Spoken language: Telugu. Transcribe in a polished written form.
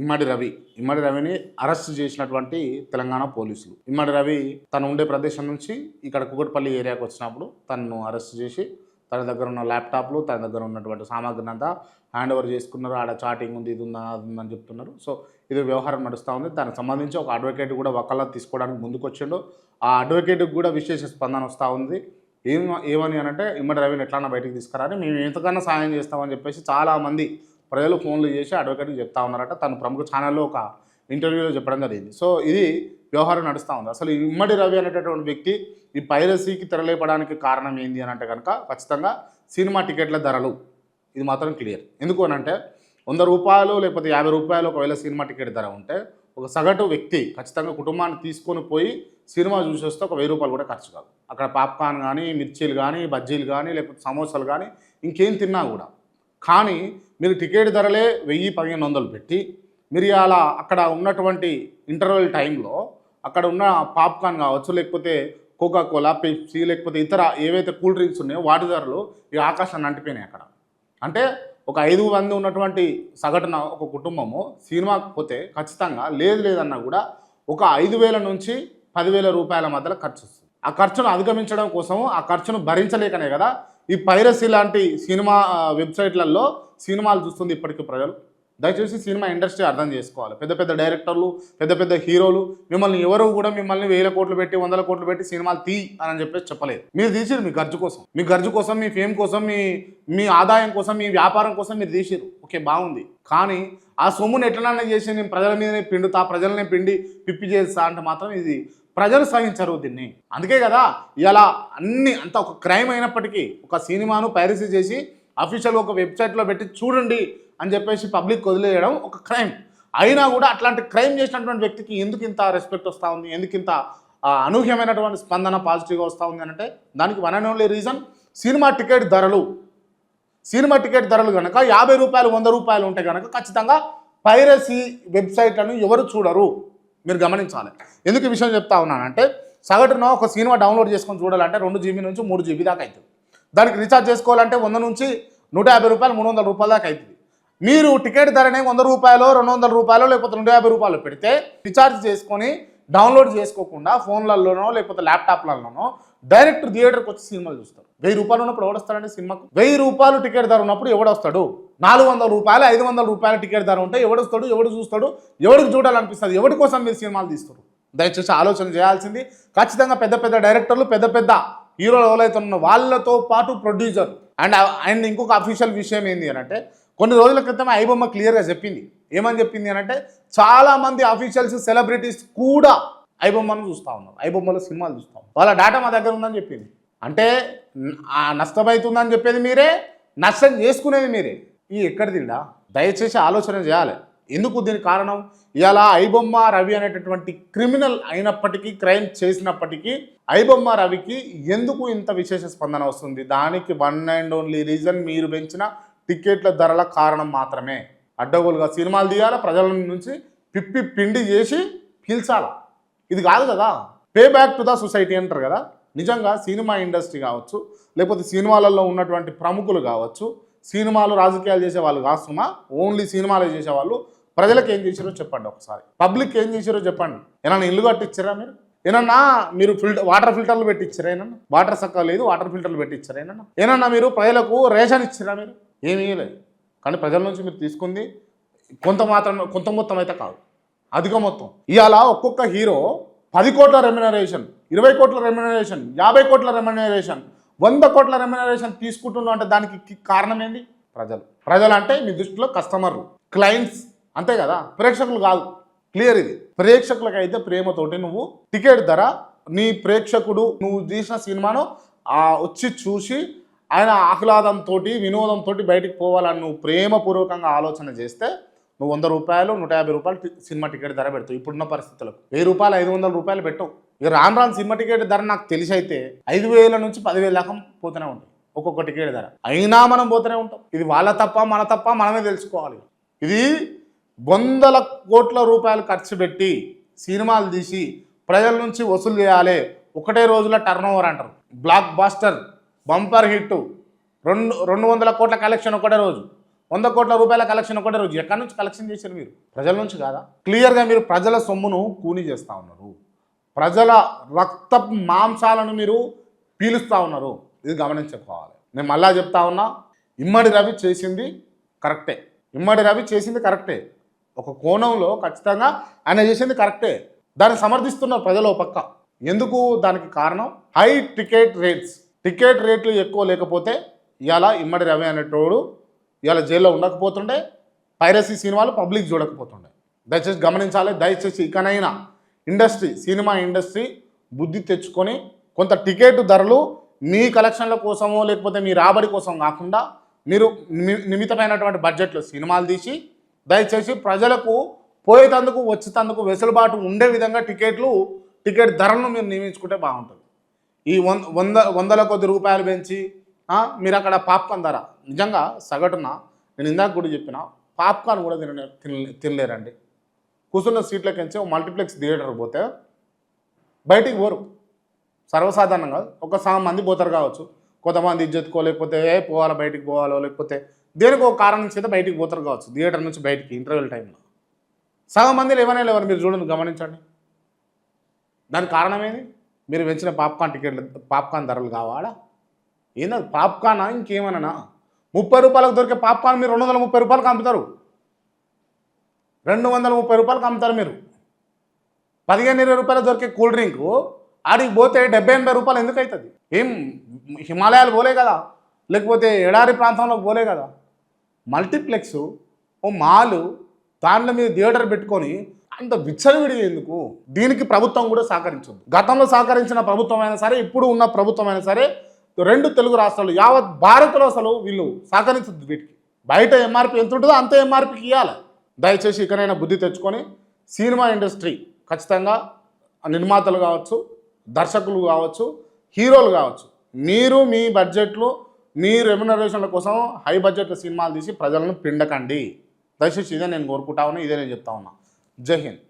ఇమ్మడి రవిని అరెస్ట్ చేసినటువంటి తెలంగాణ పోలీసులు. ఇమ్మడి రవి తను ఉండే ప్రదేశం నుంచి ఇక్కడ కూకట్పల్లి ఏరియాకి వచ్చినప్పుడు తనను అరెస్ట్ చేసి తన దగ్గర ఉన్న ల్యాప్టాప్లు, తన దగ్గర ఉన్నటువంటి సామాగ్రిని అంతా హ్యాండ్ ఓవర్ చేసుకున్నారు. ఆడ చాటింగ్ ఉంది, ఇది ఉందా, అది ఉందని చెప్తున్నారు. సో ఇది వ్యవహారం నడుస్తూ ఉంది. దానికి సంబంధించి ఒక అడ్వకేట్ కూడా వకాలత్ తీసుకోవడానికి ముందుకు వచ్చిండు. ఆ అడ్వకేట్కి కూడా విశేష స్పందన వస్తూ ఉంది. ఏమని అంటే ఇమ్మడి రవిని ఎట్లన్నా బయటికి తీసుకురాని, మేము ఎంతకన్నా సాయం చేస్తామని చెప్పేసి చాలామంది ప్రజలు ఫోన్లు చేసి అడ్వకేట్కి చెప్తా ఉన్నారట. తను ప్రముఖ ఛానల్లో ఒక ఇంటర్వ్యూలో చెప్పడం జరిగింది. సో ఇది వ్యవహారం నడుస్తూ ఉంది. అసలు ఇమ్మడి రవి అనేటటువంటి వ్యక్తి ఈ పైరసీకి తెరలేపడానికి కారణం ఏంది అని అంటే కనుక ఖచ్చితంగా సినిమా టికెట్ల ధరలు, ఇది మాత్రం క్లియర్. ఎందుకు అని అంటే 100 రూపాయలు లేకపోతే 50 రూపాయలు ఒకవేళ సినిమా టికెట్ ధర ఉంటే ఒక సగటు వ్యక్తి ఖచ్చితంగా కుటుంబాన్ని తీసుకొని పోయి సినిమా చూసి వస్తే ఒక 1000 రూపాయలు కూడా ఖర్చు కాదు. అక్కడ పాప్కార్న్ కానీ, మిర్చీలు కానీ, బజ్జీలు కానీ, లేకపోతే సమోసాలు కానీ ఇంకేం తిన్నా కూడా. కానీ మీరు టికెట్ ధరలే 1000-1500 పెట్టి మీరు అలా అక్కడ ఉన్నటువంటి ఇంటర్వెల్ టైంలో అక్కడ ఉన్న పాప్కార్న్ కావచ్చు, లేకపోతే కోకాకోలా, పెప్సీ, లేకపోతే ఇతర ఏవైతే కూల్ డ్రింక్స్ ఉన్నాయో వాటి ధరలు ఈ ఆకాశాన్ని అంటిపోయినాయి అక్కడ. అంటే ఒక 5 మంది ఉన్నటువంటి సగటున ఒక కుటుంబము సినిమాకి పోతే ఖచ్చితంగా లేదన్నా కూడా ఒక 5000 నుంచి 10,000 రూపాయల మధ్యలో ఖర్చు వస్తుంది. ఆ ఖర్చును అధిగమించడం కోసం, ఆ ఖర్చును భరించలేకనే కదా ఈ పైరసీ లాంటి సినిమా వెబ్సైట్లలో సినిమాలు చూస్తుంది ఇప్పటికీ ప్రజలు. దయచేసి సినిమా ఇండస్ట్రీ అర్థం చేసుకోవాలి. పెద్ద పెద్ద డైరెక్టర్లు, పెద్ద పెద్ద హీరోలు మిమ్మల్ని ఎవరు కూడా మిమ్మల్ని 1000 కోట్లు పెట్టి 100 కోట్లు పెట్టి సినిమాలు అని చెప్పేసి చెప్పలేదు. మీరు తీసిరు మీ ఖర్చు కోసం, మీ ఫేమ్ కోసం, మీ ఆదాయం కోసం, మీ వ్యాపారం కోసం మీరు తీసిరు. ఓకే, బాగుంది. కానీ ఆ సొమ్మును ఎట్లన్నా చేసి నేను ప్రజల మీదనే పిండుతా, ప్రజలనే పిండి పిప్పి చేస్తా అంటే మాత్రం ఇది ప్రజలు సహించరు దీన్ని. అందుకే కదా ఇలా అంత ఒక క్రైమ్ అయినప్పటికీ ఒక సినిమాను పైరసీ చేసి అఫీషియల్గా ఒక వెబ్సైట్లో పెట్టి చూడండి అని చెప్పేసి పబ్లిక్ వదిలేయడం ఒక క్రైమ్. అయినా కూడా అట్లాంటి క్రైమ్ చేసినటువంటి వ్యక్తికి ఎందుకు ఇంత రెస్పెక్ట్ వస్తూ ఉంది, ఎందుకు ఇంత అనూహ్యమైనటువంటి స్పందన పాజిటివ్గా వస్తూ ఉంది అంటే దానికి one and only reason cinema ticket ధరలు కనుక 50 రూపాయలు 100 రూపాయలు ఉంటే కనుక ఖచ్చితంగా పైరసీ వెబ్సైట్లను ఎవరు చూడరు. మీరు గమనించాలి. ఎందుకు ఈ విషయం చెప్తా ఉన్నానంటే సగటున ఒక సినిమా డౌన్లోడ్ చేసుకొని చూడాలంటే 2 GB నుంచి 3 GB దాకా అవుతుంది. దానికి రీఛార్జ్ చేసుకోవాలంటే 100 నుంచి 150 రూపాయలు 300 రూపాయల దాకా అవుతుంది. మీరు టికెట్ ధరనే 100 రూపాయలు 200 రూపాయలు లేకపోతే 150 రూపాయలు పెడితే రీఛార్జ్ చేసుకొని డౌన్లోడ్ చేసుకోకుండా ఫోన్లలోనో లేకపోతే ల్యాప్టాప్లలోనో డైరెక్ట్ థియేటర్కి వచ్చి సినిమాలు చూస్తారు. 1000 రూపాయలు ఉన్నప్పుడు ఎవడొస్తాడండి సినిమాకు? 1000 రూపాయలు టికెట్ ధర ఉన్నప్పుడు ఎవడొస్తాడు? 400 రూపాయలు 500 రూపాయల టికెట్ ధర ఉంటే ఎవడొస్తాడు? ఎవడు చూస్తాడు? ఎవరికి చూడాలనిపిస్తుంది? ఎవరి కోసం మీరు సినిమాలు తీస్తారు? దయచేసి ఆలోచన చేయాల్సింది. ఖచ్చితంగా పెద్ద పెద్ద డైరెక్టర్లు, పెద్ద పెద్ద హీరోలు ఎవరైతే ఉన్న వాళ్ళతో పాటు ప్రొడ్యూసర్ అండ్ ఇంకొక అఫీషియల్ విషయం ఏంటి అని అంటే కొన్ని రోజుల క్రితం ఐబొమ్మ క్లియర్గా చెప్పింది. ఏమని చెప్పింది అని అంటే చాలామంది అఫీషియల్స్, సెలబ్రిటీస్ కూడా ఐబొమ్మను చూస్తూ ఉన్నారు, ఐబొమ్మలో సినిమాలు చూస్తూ ఉన్నారు. వాళ్ళ డేటా మా దగ్గర ఉందని చెప్పింది. అంటే నష్టమవుతుందని చెప్పేది మీరే, నష్టం చేసుకునేది మీరే. ఈ ఎక్కడ తిండా? దయచేసి ఆలోచన చేయాలి. ఎందుకు దీనికి కారణం? ఇలా ఐబొమ్మ రవి అనేటటువంటి క్రిమినల్ అయినప్పటికీ, క్రైమ్ చేసినప్పటికీ ఐబొమ్మ రవికి ఎందుకు ఇంత విశేష స్పందన వస్తుంది? దానికి వన్ అండ్ ఓన్లీ రీజన్ మీరు పెంచిన టికెట్ల ధరల కారణం మాత్రమే. అడ్డగోలుగా సినిమాలు తీయాలి, ప్రజల నుంచి పిప్పి పిండి చేసి పీల్చాలి. ఇది కాదు కదా. Pay back to the society అంటారు కదా. నిజంగా సినిమా ఇండస్ట్రీ కావచ్చు, లేకపోతే సినిమాలలో ఉన్నటువంటి ప్రముఖులు కావచ్చు, సినిమాలు రాజకీయాలు చేసే వాళ్ళు కాస్తున్నా ఓన్లీ సినిమాలు చేసేవాళ్ళు ప్రజలకు ఏం చేశారో చెప్పండి ఒకసారి. పబ్లిక్ ఏం చేశారో చెప్పండి. ఏమన్నా ఇల్లు కట్టించారా మీరు? మీరు వాటర్ ఫిల్టర్లు పెట్టించారా? వాటర్ చక్కగా లేదు, వాటర్ ఫిల్టర్లు పెట్టించారా? ఏమన్నా మీరు ప్రజలకు రేషన్ ఇచ్చారా? మీరు ఏమీ లేదు. కానీ ప్రజల నుంచి మీరు తీసుకుంది కొంత మొత్తం అయితే కాదు, అధిక మొత్తం. ఇవాళ ఒక్కొక్క హీరో 10 కోట్ల రెమ్యునరేషన్, 20 కోట్ల రెమ్యునరేషన్, 50 కోట్ల రెమ్యునరేషన్, 100 కోట్ల రెమ్యునరేషన్ తీసుకుంటున్నావు అంటే దానికి కారణం ఏంటి? ప్రజలు అంటే మీ దృష్టిలో కస్టమర్లు, క్లయింట్స్, అంతే కదా, ప్రేక్షకులు కాదు. క్లియర్ ఇది. ప్రేక్షకులకు అయితే ప్రేమతోటి నువ్వు టికెట్ ధర, నీ ప్రేక్షకుడు నువ్వు తీసిన సినిమాను వచ్చి చూసి ఆయన ఆహ్లాదంతో, వినోదంతో బయటికి పోవాలని నువ్వు ప్రేమపూర్వకంగా ఆలోచన చేస్తే నువ్వు 100 రూపాయలు 150 రూపాయలు సినిమా టికెట్ ధర పెడతావు. ఇప్పుడున్న పరిస్థితులకు 1000 రూపాయలు 500 రూపాయలు పెట్టవు. ఇక రాను సినిమా టికెట్ ధర నాకు తెలిసి అయితే 5000 నుంచి 10,000 దాకా పోతూనే ఉంటుంది ఒక్కొక్క టికెట్ ధర. అయినా మనం పోతూనే ఉంటాం. ఇది వాళ్ళ తప్ప మన తప్ప మనమే తెలుసుకోవాలి. ఇది 100 కోట్ల రూపాయలు ఖర్చు పెట్టి సినిమాలు తీసి ప్రజల నుంచి వసూలు చేయాలి. ఒకటే రోజుల టర్న్ ఓవర్ అంటారు. బ్లాక్ బాస్టర్, బంపర్ హిట్, 200 కోట్ల కలెక్షన్ ఒకటే రోజు. 100 కోట్ల రూపాయల కలెక్షన్ ఒకటే రోజు ఎక్కడి నుంచి కలెక్షన్ చేశారు మీరు? ప్రజల నుంచి కాదా? క్లియర్గా మీరు ప్రజల సొమ్మును కూని చేస్తూ ఉన్నారు, ప్రజల రక్తపు మాంసాలను మీరు పీలుస్తూ ఉన్నారు. ఇది గమనించుకోవాలి. నేను మళ్ళా చెప్తా ఉన్నా, ఇమ్మడి రవి చేసింది కరెక్టే, ఇమ్మడి రవి చేసింది కరెక్టే, ఒక కోణంలో ఖచ్చితంగా ఆయన చేసింది కరెక్టే. దాన్ని సమర్థిస్తున్నారు ప్రజలు పక్క. ఎందుకు? దానికి కారణం హై టికెట్ రేట్లు ఎక్కువ లేకపోతే ఇవాళ ఇమ్మడి రవి అనేటోడు ఇవాళ జైల్లో ఉండకపోతుండే, పైరసీ సినిమాలు పబ్లిక్ చూడకపోతుండే. దయచేసి గమనించాలి. దయచేసి ఇకనైనా సినిమా ఇండస్ట్రీ బుద్ధి తెచ్చుకొని కొంత టికెట్ ధరలు మీ కలెక్షన్ల కోసమో లేకపోతే మీ రాబడి కోసం కాకుండా మీరు నిమితమైనటువంటి బడ్జెట్లో సినిమాలు తీసి దయచేసి ప్రజలకు పోయేటందుకు వచ్చేటందుకు వెసులుబాటు ఉండే విధంగా టికెట్ ధరలను మీరు నియమించుకుంటే బాగుంటుంది. ఈ వందల కొద్ది రూపాయలు పెంచి మీరు అక్కడ పాప్కార్న్ ధర నిజంగా సగటున నేను ఇందాక కూడా చెప్పిన పాప్కార్న్ కూడా తినలేరండి. కూర్చున్న సీట్లకించి మల్టీప్లెక్స్ థియేటర్ పోతే బయటికి పోరు. సర్వసాధారణంగా ఒక సగం మంది పోతారు కావచ్చు, కొంతమంది ఇజ్జెత్తుకో లేకపోతే పోవాలో బయటికి పోవాలో లేకపోతే దేనికి ఒక కారణం చేత బయటికి పోతారు కావచ్చు థియేటర్ నుంచి బయటికి ఇంటర్వెల్ టైంలో. సగం మంది లేవనే లేవని మీరు చూడండి, గమనించండి. దానికి కారణం ఏంది? మీరు పెంచిన పాప్కార్న్ ధరలు కావాలా? ఏంటది పాప్కార్నా ఇంకేమన్నా? 30 రూపాయలకు దొరికే పాప్కార్న్ మీరు 230 రూపాయలకు అమ్ముతారు, 230 రూపాయలకు అమ్ముతారు. మీరు 15-20 రూపాయలు దొరికే కూల్ డ్రింకు ఆడికి పోతే 70-80 రూపాయలు ఎందుకు అవుతుంది? ఏం హిమాలయాలు పోలే కదా, లేకపోతే ఎడారి ప్రాంతంలోకి పోలే కదా. మల్టీప్లెక్స్ ఓ మాలు, దాంట్లో మీద థియేటర్ పెట్టుకొని అంత విచ్చలవిడి ఎందుకు? దీనికి ప్రభుత్వం కూడా సహకరించదు. గతంలో సహకరించిన ప్రభుత్వం అయినా సరే, ఇప్పుడు ఉన్న ప్రభుత్వం అయినా సరే, 2 తెలుగు రాష్ట్రాలు యావత్ భారత్లో అసలు వీళ్ళు సహకరించదు. వీటికి బయట ఎంఆర్పి ఎంత ఉంటుందో అంతే ఎంఆర్పికి ఇవ్వాలి. దయచేసి ఇకనైనా బుద్ధి తెచ్చుకొని సినిమా ఇండస్ట్రీ ఖచ్చితంగా నిర్మాతలు కావచ్చు, దర్శకులు కావచ్చు, హీరోలు కావచ్చు, మీరు మీ బడ్జెట్లు మీ రెమ్యునరేషన్ల కోసం హై బడ్జెట్ సినిమాలు తీసి ప్రజలను పిండకండి. దయచేసి ఇదే నేను కోరుకుంటా ఉన్నా, ఇదే నేను చెప్తా ఉన్నా. జై హింద్.